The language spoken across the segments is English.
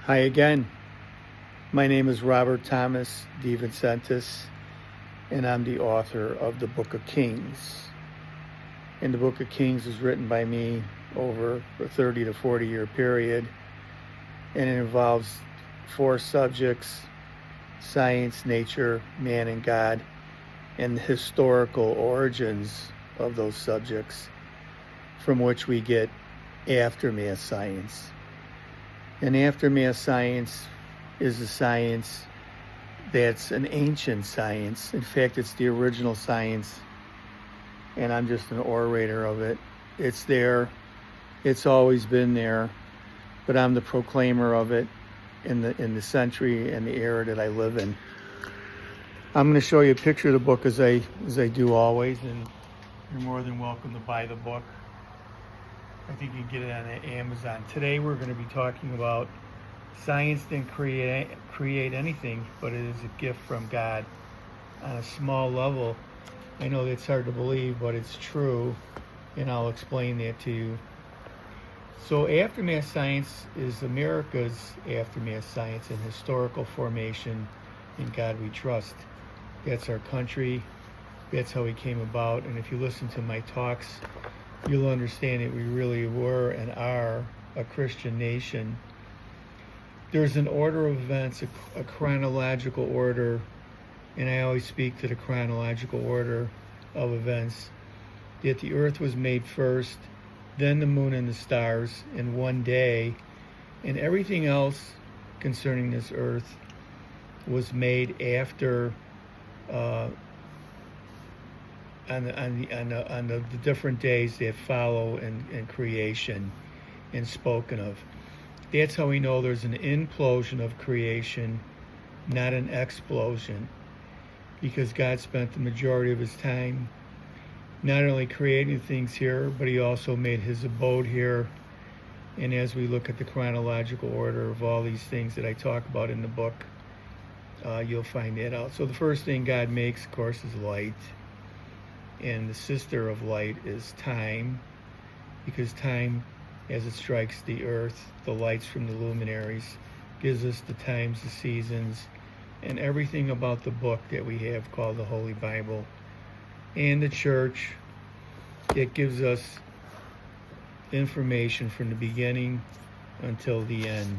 Hi again. My name is Robert Thomas DeVincentis, and I'm the author of the Book of Kings. And the Book of Kings was written by me over a 30 to 40 year period, and it involves 4 subjects: science, nature, man, and God, and the historical origins of those subjects, from which we get aftermath science. And aftermath science is a science that's an ancient science. In fact, it's the original science, and I'm just an orator of it. It's there. It's always been there, but I'm the proclaimer of it in the century and the era that I live in. I'm going to show you a picture of the book as I do always, and you're more than welcome to buy the book. I think you can get it on Amazon. Today we're going to be talking about science didn't create anything, but it is a gift from God on a small level. I know that's hard to believe, but it's true, and I'll explain that to you. So aftermath science is America's aftermath science and historical formation. In God we trust. That's our country. That's how we came about. And if you listen to my talks, you'll understand that we really were and are a Christian nation. There's an order of events, a chronological order, and I always speak to the chronological order of events, that the earth was made first, then the moon and the stars in one day, and everything else concerning this earth was made after on the different days that follow in creation and spoken of. That's how we know there's an implosion of creation, not an explosion, because God spent the majority of his time not only creating things here, but he also made his abode here. And as we look at the chronological order of all these things that I talk about in the book, you'll find that out. So the first thing God makes, of course, is light. And the sister of light is time, because time, as it strikes the earth, the lights from the luminaries, gives us the times, the seasons, and everything about the book that we have called the Holy Bible. And the church, it gives us information from the beginning until the end.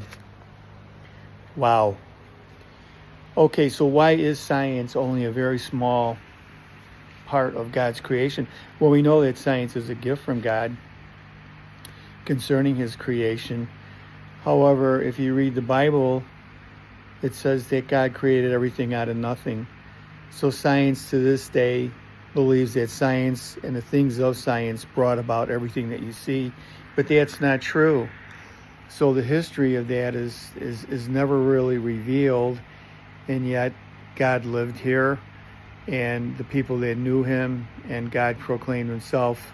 Wow. Okay, so why is science only a very small part of God's creation? Well, we know that science is a gift from God concerning his creation. However, if you read the Bible, it says that God created everything out of nothing. So science to this day believes that science and the things of science brought about everything that you see, but that's not true. So the history of that is never really revealed, and yet God lived here, and the people that knew him, and God proclaimed himself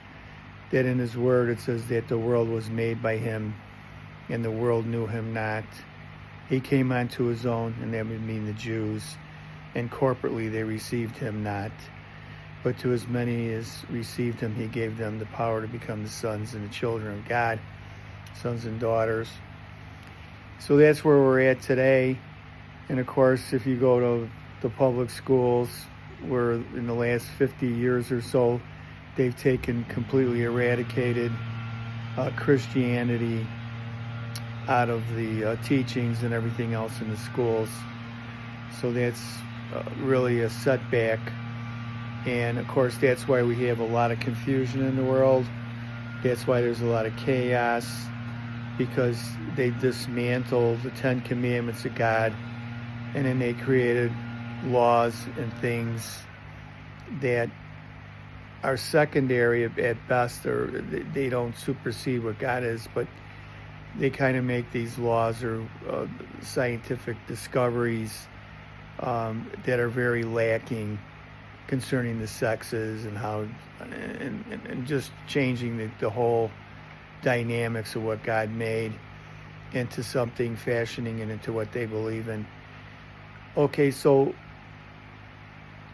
that in his word it says that the world was made by him and the world knew him not. He came unto his own, and that would mean the Jews, and corporately they received him not. But to as many as received him, he gave them the power to become the sons and the children of God, sons and daughters. So that's where we're at today. And of course, if you go to the public schools, where in the last 50 years or so, they've completely eradicated Christianity out of the teachings and everything else in the schools. So that's really a setback. And of course, that's why we have a lot of confusion in the world. That's why there's a lot of chaos, because they dismantled the 10 Commandments of God, and then they created laws and things that are secondary at best, or they don't supersede what God is, but they kind of make these laws or scientific discoveries that are very lacking concerning the sexes and how, and just changing the whole dynamics of what God made into something, fashioning it into what they believe in. Okay, so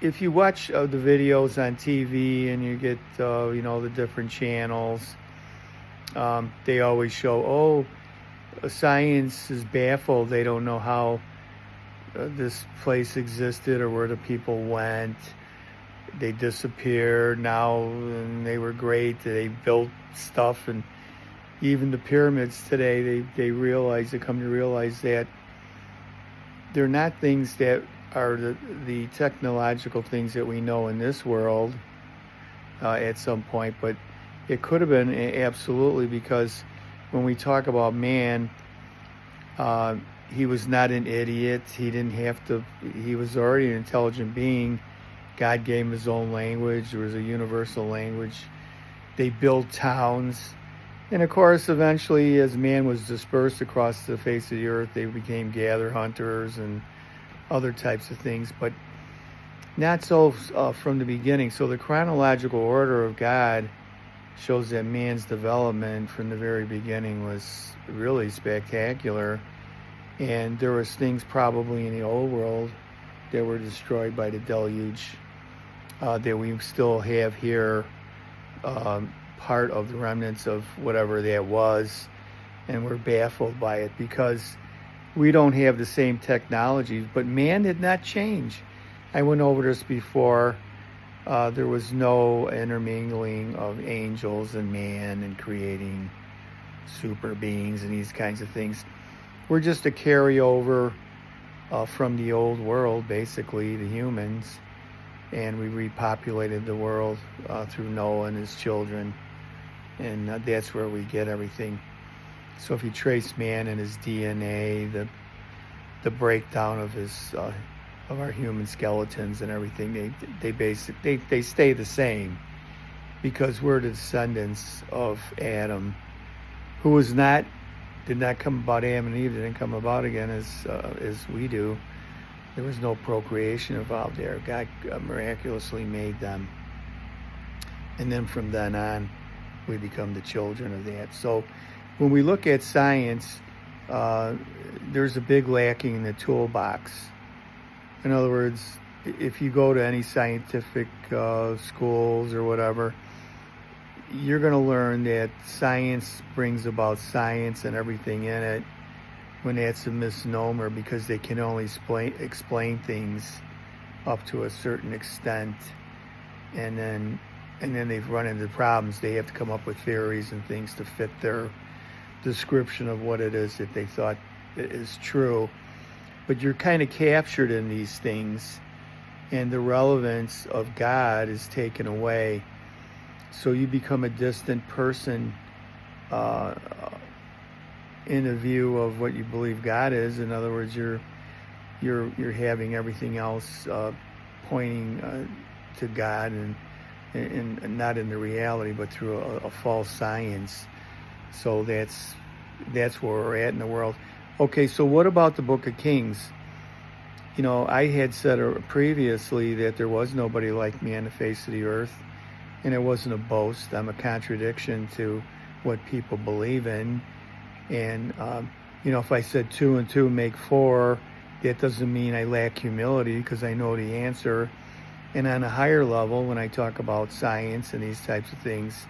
if you watch the videos on TV and you get, the different channels, they always show, Science is baffled. They don't know how this place existed or where the people went. They disappeared now, and they were great. They built stuff, and even the pyramids today, they come to realize that they're not things that are the technological things that we know in this world at some point, but it could have been absolutely, because when we talk about man, he was not an idiot. He was already an intelligent being. God gave him his own language. There was a universal language. They built towns. And of course, eventually, as man was dispersed across the face of the earth, they became gather hunters and other types of things, but not so from the beginning. So the chronological order of God shows that man's development from the very beginning was really spectacular. And there was things probably in the old world that were destroyed by the deluge that we still have here, part of the remnants of whatever that was, and we're baffled by it because we don't have the same technologies, but man did not change. I went over this before. There was no intermingling of angels and man and creating super beings and these kinds of things. We're just a carryover from the old world, basically, the humans, and we repopulated the world through Noah and his children, and that's where we get everything. So if you trace man and his DNA, the breakdown of of our human skeletons and everything, they stay the same, because we're the descendants of Adam, who did not come about. Adam and Eve didn't come about again as we do. There was no procreation involved there. God miraculously made them, and then from then on, we become the children of that. So when we look at science, there's a big lacking in the toolbox. In other words, if you go to any scientific schools or whatever, you're going to learn that science brings about science and everything in it, when that's a misnomer, because they can only explain things up to a certain extent, and then they've run into problems. They have to come up with theories and things to fit their description of what it is that they thought is true. But you're kind of captured in these things, and the relevance of God is taken away. So you become a distant person in a view of what you believe God is. In other words, you're having everything else pointing to God, and not in the reality, but through a false science. So that's where we're at in the world. Okay, so what about the Book of Kings? You know, I had said previously that there was nobody like me on the face of the earth, and it wasn't a boast. I'm a contradiction to what people believe in. And, if I said 2 and 2 make 4, that doesn't mean I lack humility, because I know the answer. And on a higher level, when I talk about science and these types of things,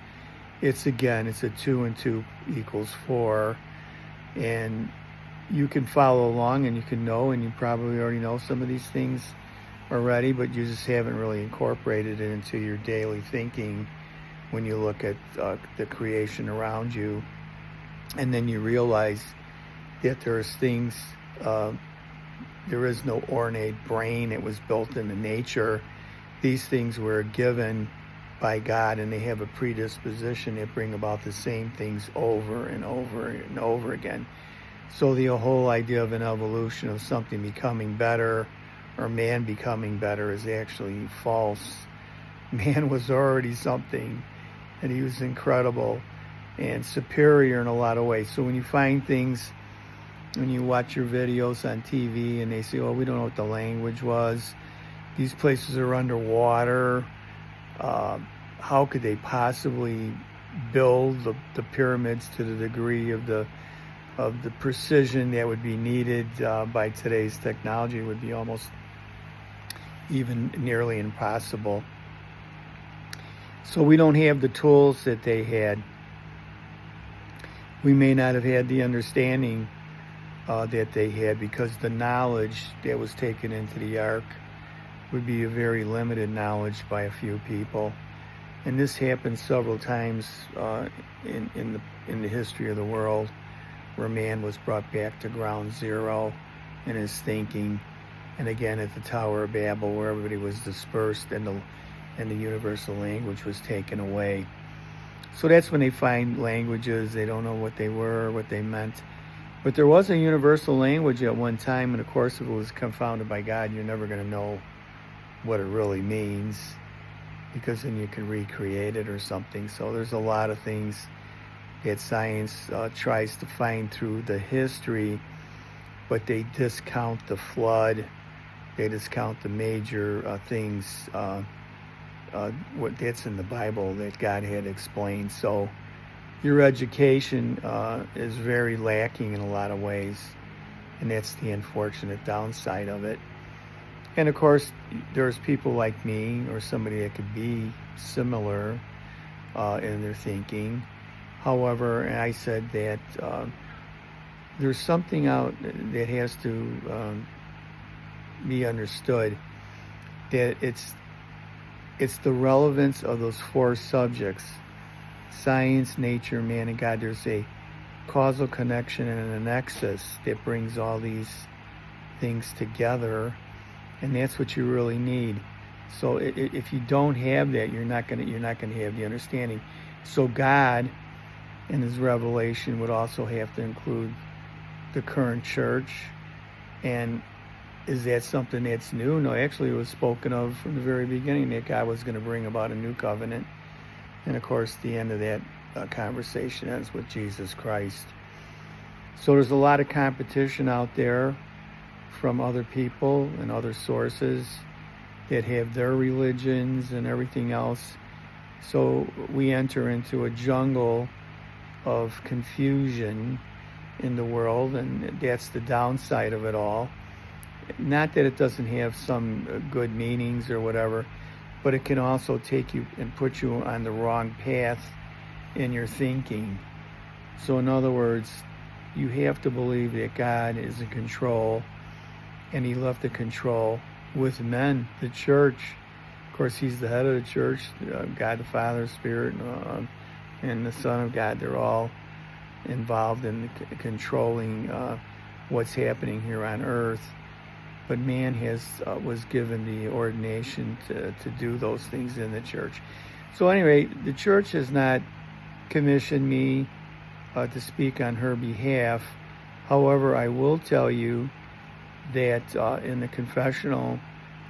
it's a 2 and 2 equals 4. And you can follow along, and you can know, and you probably already know some of these things already, but you just haven't really incorporated it into your daily thinking when you look at the creation around you. And then you realize that there's things, there is no ornate brain. It was built into nature. These things were given by God, and they have a predisposition that bring about the same things over and over and over again. So the whole idea of an evolution of something becoming better, or man becoming better, is actually false. Man was already something, and he was incredible and superior in a lot of ways. So when you find things, when you watch your videos on TV and they say, oh, we don't know what the language was, these places are underwater, how could they possibly build the pyramids to the degree of the precision that would be needed by today's technology? It would be almost even nearly impossible. So we don't have the tools that they had. we may not have had the understanding that they had, because the knowledge that was taken into the ark would be a very limited knowledge by a few people. And this happened several times in the history of the world, where man was brought back to ground zero in his thinking. And again, at the Tower of Babel, where everybody was dispersed and the universal language was taken away. So that's when they find languages. They don't know what they were, what they meant. But there was a universal language at one time, and of course, if it was confounded by God, you're never going to know what it really means, because then you can recreate it or something. So there's a lot of things that science tries to find through the history, but they discount the flood. They discount the major things what that's in the Bible that God had explained. So your education is very lacking in a lot of ways, and that's the unfortunate downside of it. And of course, there's people like me or somebody that could be similar in their thinking. However, I said that there's something out that has to be understood, that it's the relevance of those four subjects: science, nature, man, and God. There's a causal connection and a nexus that brings all these things together, and that's what you really need. So if you don't have that, you're not gonna have the understanding. So God, in His revelation, would also have to include the current church. And is that something that's new? No, actually, it was spoken of from the very beginning that God was going to bring about a new covenant. And of course, the end of that conversation ends with Jesus Christ. So there's a lot of competition out there from other people and other sources that have their religions and everything else. So we enter into a jungle of confusion in the world, and that's the downside of it all. Not that it doesn't have some good meanings or whatever, but it can also take you and put you on the wrong path in your thinking. So in other words, you have to believe that God is in control, and He left the control with men, the church. Of course, He's the head of the church, God the Father, Spirit, and the Son of God. They're all involved in controlling what's happening here on earth. But man was given the ordination to do those things in the church. So anyway, the church has not commissioned me to speak on her behalf. However, I will tell you that in the confessional,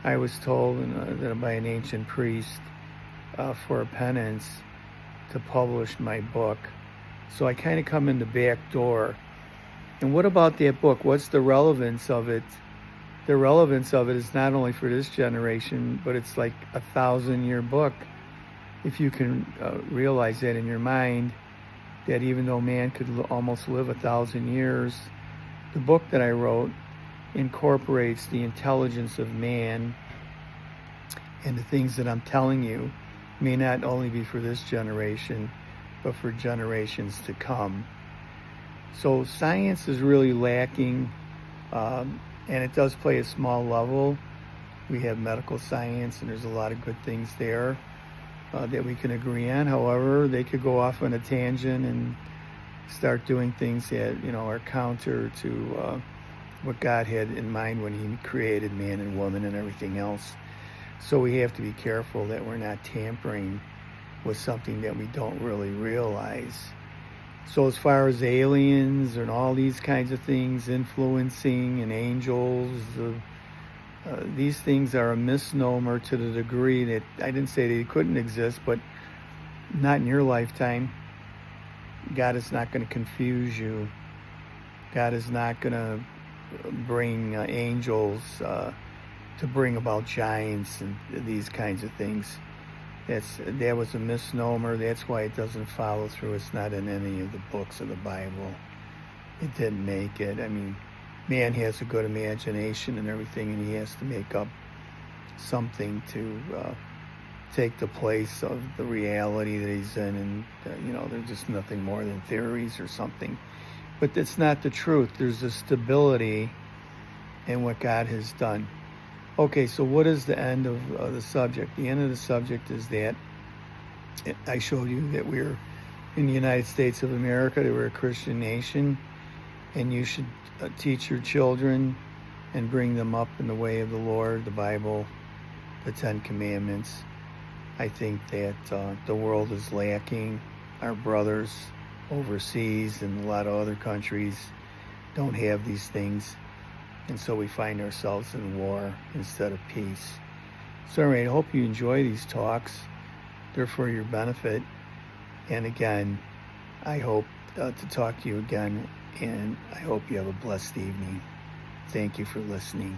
I was told that by an ancient priest for a penance to publish my book. So I kind of come in the back door. And what about that book? What's the relevance of it? The relevance of it is not only for this generation, but it's like a 1,000-year book. If you can realize that in your mind, that even though man could almost live 1,000 years, the book that I wrote incorporates the intelligence of man, and the things that I'm telling you may not only be for this generation, but for generations to come. So science is really lacking, and it does play a small level. We have medical science, and there's a lot of good things there that we can agree on. However, they could go off on a tangent and start doing things that are counter to what God had in mind when He created man and woman and everything else. So we have to be careful that we're not tampering with something that we don't really realize. So as far as aliens and all these kinds of things, influencing and angels, these things are a misnomer to the degree that I didn't say they couldn't exist, but not in your lifetime. God is not going to confuse you. God is not going to bring angels to bring about giants and these kinds of things. That was a misnomer. That's why it doesn't follow through. It's not in any of the books of the Bible. It didn't make it. I mean, man has a good imagination and everything, and he has to make up something to take the place of the reality that he's in, and they're just nothing more than theories or something. But that's not the truth. There's a stability in what God has done. Okay, so what is the end of the subject? The end of the subject is that I showed you that we're in the United States of America, that we're a Christian nation, and you should teach your children and bring them up in the way of the Lord, the Bible, the Ten Commandments. I think that the world is lacking. Our brothers overseas and a lot of other countries don't have these things, and so we find ourselves in war instead of peace. So anyway, I hope you enjoy these talks. They're for your benefit. And again, I hope to talk to you again, and I hope you have a blessed evening. Thank you for listening.